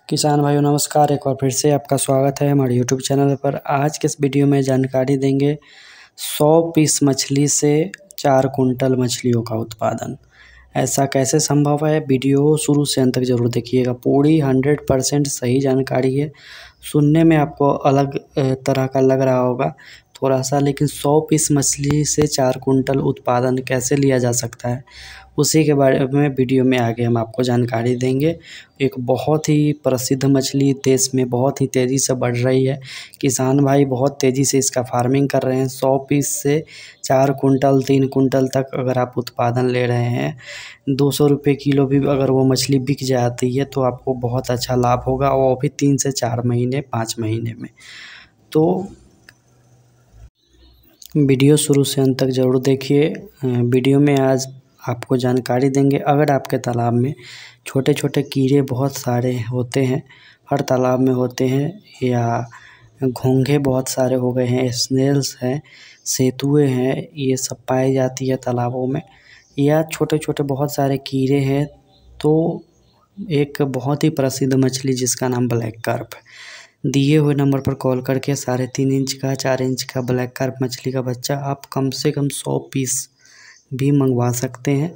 किसान भाइयों नमस्कार। एक बार फिर से आपका स्वागत है हमारे यूट्यूब चैनल पर। आज के इस वीडियो में जानकारी देंगे 100 पीस मछली से 4 कुंटल मछलियों का उत्पादन। ऐसा कैसे संभव है? वीडियो शुरू से अंत तक जरूर देखिएगा। पूरी 100% सही जानकारी है। सुनने में आपको अलग तरह का लग रहा होगा थोड़ा सा, लेकिन 100 पीस मछली से 4 कुंटल उत्पादन कैसे लिया जा सकता है उसी के बारे में वीडियो में आगे हम आपको जानकारी देंगे। एक बहुत ही प्रसिद्ध मछली देश में बहुत ही तेज़ी से बढ़ रही है। किसान भाई बहुत तेज़ी से इसका फार्मिंग कर रहे हैं। 100 पीस से 4 कुंटल 3 कुंटल तक अगर आप उत्पादन ले रहे हैं, 200 रुपये किलो भी अगर वो मछली बिक जाती है तो आपको बहुत अच्छा लाभ होगा, वो भी 3 से 4 महीने 5 महीने में। तो वीडियो शुरू से अंत तक ज़रूर देखिए। वीडियो में आज आपको जानकारी देंगे, अगर आपके तालाब में छोटे छोटे कीड़े बहुत सारे होते हैं, हर तालाब में होते हैं, या घोंघे बहुत सारे हो गए हैं, स्नेल्स हैं, सेतुएं हैं, ये सब पाई जाती है तालाबों में, या छोटे छोटे बहुत सारे कीड़े हैं, तो एक बहुत ही प्रसिद्ध मछली जिसका नाम ब्लैक कार्प है। दिए हुए नंबर पर कॉल करके 3.5 इंच का 4 इंच का ब्लैक कार्प मछली का बच्चा आप कम से कम 100 पीस भी मंगवा सकते हैं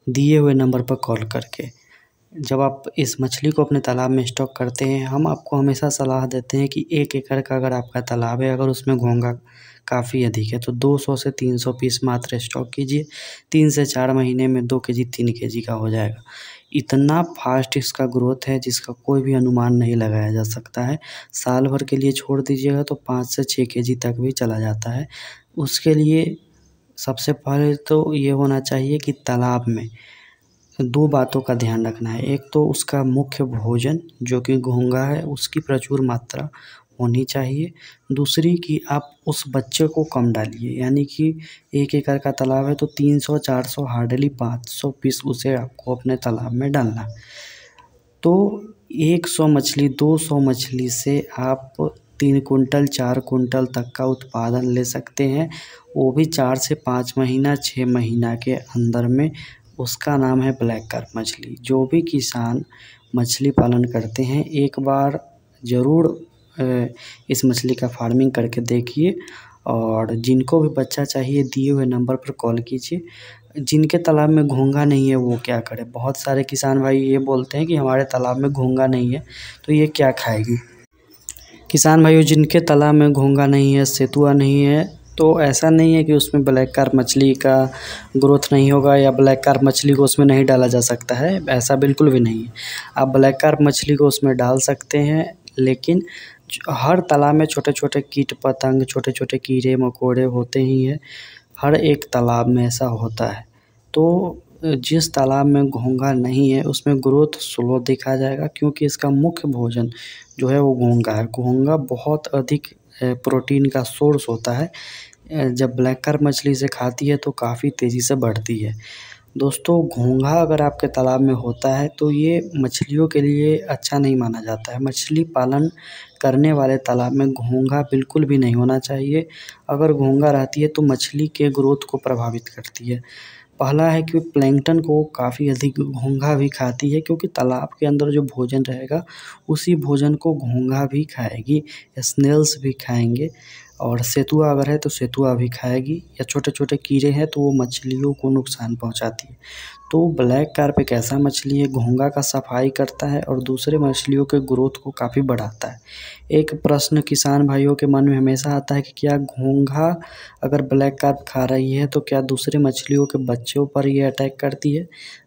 दिए हुए नंबर पर कॉल करके। जब आप इस मछली को अपने तालाब में स्टॉक करते हैं, हम आपको हमेशा सलाह देते हैं कि 1 एकड़ का अगर आपका तालाब है, अगर उसमें घोंघा काफ़ी अधिक है तो 200 से 300 पीस मात्र स्टॉक कीजिए। 3 से 4 महीने में 2 केजी 3 केजी का हो जाएगा। इतना फास्ट इसका ग्रोथ है जिसका कोई भी अनुमान नहीं लगाया जा सकता है। साल भर के लिए छोड़ दीजिएगा तो 5 से 6 केजी तक भी चला जाता है। उसके लिए सबसे पहले तो ये होना चाहिए कि तालाब में 2 बातों का ध्यान रखना है। एक तो उसका मुख्य भोजन जो कि घोंघा है, उसकी प्रचुर मात्रा होनी चाहिए। दूसरी कि आप उस बच्चे को कम डालिए, यानी कि 1 एकड़ का तालाब है तो 300-400 हार्डली 500 पीस उसे आपको अपने तालाब में डालना। तो 100 मछली 200 मछली से आप 3 कुंटल 4 कुंटल तक का उत्पादन ले सकते हैं, वो भी 4 से 5 महीना 6 महीना के अंदर में। उसका नाम है ब्लैक कार्प मछली। जो भी किसान मछली पालन करते हैं, एक बार ज़रूर इस मछली का फार्मिंग करके देखिए, और जिनको भी बच्चा चाहिए दिए हुए नंबर पर कॉल कीजिए। जिनके तालाब में घोंघा नहीं है वो क्या करें? बहुत सारे किसान भाई ये बोलते हैं कि हमारे तालाब में घोंघा नहीं है तो ये क्या खाएगी। किसान भाइयों, जिनके तालाब में घोंघा नहीं है, सेतुआ नहीं है, तो ऐसा नहीं है कि उसमें ब्लैक कार्प मछली का ग्रोथ नहीं होगा या ब्लैक कार्प मछली को उसमें नहीं डाला जा सकता है। ऐसा बिल्कुल भी नहीं है। आप ब्लैक कार्प मछली को उसमें डाल सकते हैं, लेकिन हर तालाब में छोटे छोटे कीट पतंग, छोटे छोटे कीड़े मकोड़े होते ही हैं। हर एक तालाब में ऐसा होता है। तो जिस तालाब में घोंघा नहीं है उसमें ग्रोथ स्लो देखा जाएगा, क्योंकि इसका मुख्य भोजन जो है वो घोंघा है। घोंघा बहुत अधिक प्रोटीन का सोर्स होता है। जब ब्लैक कार्प मछली से खाती है तो काफ़ी तेज़ी से बढ़ती है। दोस्तों, घोंघा अगर आपके तालाब में होता है तो ये मछलियों के लिए अच्छा नहीं माना जाता है। मछली पालन करने वाले तालाब में घोंघा बिल्कुल भी नहीं होना चाहिए। अगर घोंघा रहती है तो मछली के ग्रोथ को प्रभावित करती है। पहला है कि प्लैंकटन को काफ़ी अधिक घोंघा भी खाती है, क्योंकि तालाब के अंदर जो भोजन रहेगा उसी भोजन को घोंघा भी खाएगी, स्नेल्स भी खाएंगे, और सेतुआ अगर है तो सेतुआ भी खाएगी, या छोटे छोटे कीड़े हैं तो वो मछलियों को नुकसान पहुंचाती है। तो ब्लैक कार्प एक ऐसा मछली है, घोंघा का सफाई करता है और दूसरे मछलियों के ग्रोथ को काफ़ी बढ़ाता है। एक प्रश्न किसान भाइयों के मन में हमेशा आता है कि क्या घोंघा अगर ब्लैक कार्प खा रही है तो क्या दूसरे मछलियों के बच्चों पर ये अटैक करती है?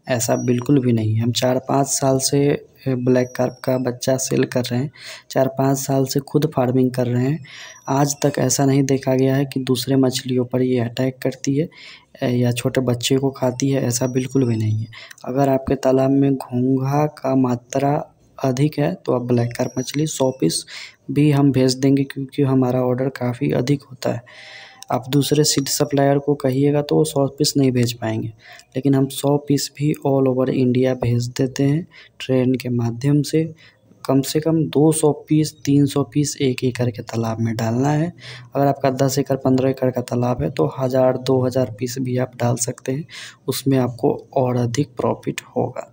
ऐसा बिल्कुल भी नहीं है। हम 4-5 साल से ब्लैक कार्प का बच्चा सेल कर रहे हैं, 4-5 साल से खुद फार्मिंग कर रहे हैं। आज तक ऐसा नहीं देखा गया है कि दूसरे मछलियों पर ये अटैक करती है या छोटे बच्चे को खाती है, ऐसा बिल्कुल भी नहीं है। अगर आपके तालाब में घोंघा का मात्रा अधिक है तो आप ब्लैक कार्प मछली 100 पीस भी हम भेज देंगे, क्योंकि हमारा ऑर्डर काफ़ी अधिक होता है। आप दूसरे सीड सप्लायर को कहिएगा तो वो 100 पीस नहीं भेज पाएंगे, लेकिन हम 100 पीस भी ऑल ओवर इंडिया भेज देते हैं ट्रेन के माध्यम से। कम से कम 200 पीस 300 पीस 1 एकड़ के तालाब में डालना है। अगर आपका 10 एकड़ 15 एकड़ का तालाब है तो 1000-2000 पीस भी आप डाल सकते हैं, उसमें आपको और अधिक प्रॉफिट होगा।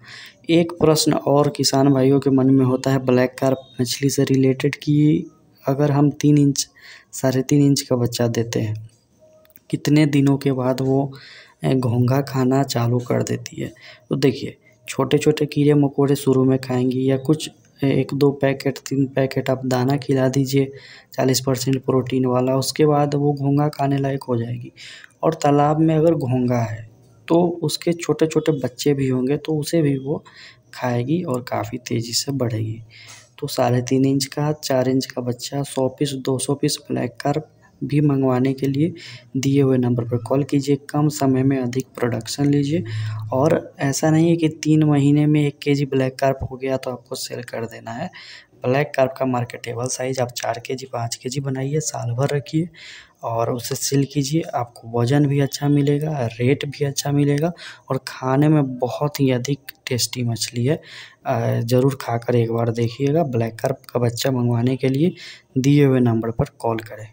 एक प्रश्न और किसान भाइयों के मन में होता है ब्लैक कार्प मछली से रिलेटेड कि अगर हम 3 इंच 3.5 इंच का बच्चा देते हैं, कितने दिनों के बाद वो घोंघा खाना चालू कर देती है। तो देखिए, छोटे छोटे कीड़े मकोड़े शुरू में खाएंगी या कुछ 1-2 पैकेट 3 पैकेट आप दाना खिला दीजिए 40% प्रोटीन वाला, उसके बाद वो घोंघा खाने लायक हो जाएगी। और तालाब में अगर घोंघा है तो उसके छोटे छोटे बच्चे भी होंगे तो उसे भी वो खाएगी और काफ़ी तेज़ी से बढ़ेगी। तो 3.5 इंच का 4 इंच का बच्चा 100 पीस 200 पीस ब्लैक कार्प भी मंगवाने के लिए दिए हुए नंबर पर कॉल कीजिए। कम समय में अधिक प्रोडक्शन लीजिए। और ऐसा नहीं है कि 3 महीने में 1 केजी ब्लैक कार्प हो गया तो आपको सेल कर देना है। ब्लैक कार्प का मार्केटेबल साइज़ आप 4 केजी 5 केजी बनाइए, साल भर रखिए और उसे सेल कीजिए। आपको वज़न भी अच्छा मिलेगा, रेट भी अच्छा मिलेगा और खाने में बहुत ही अधिक टेस्टी मछली है। ज़रूर खाकर एक बार देखिएगा। ब्लैक कार्प का बच्चा मंगवाने के लिए दिए हुए नंबर पर कॉल करें।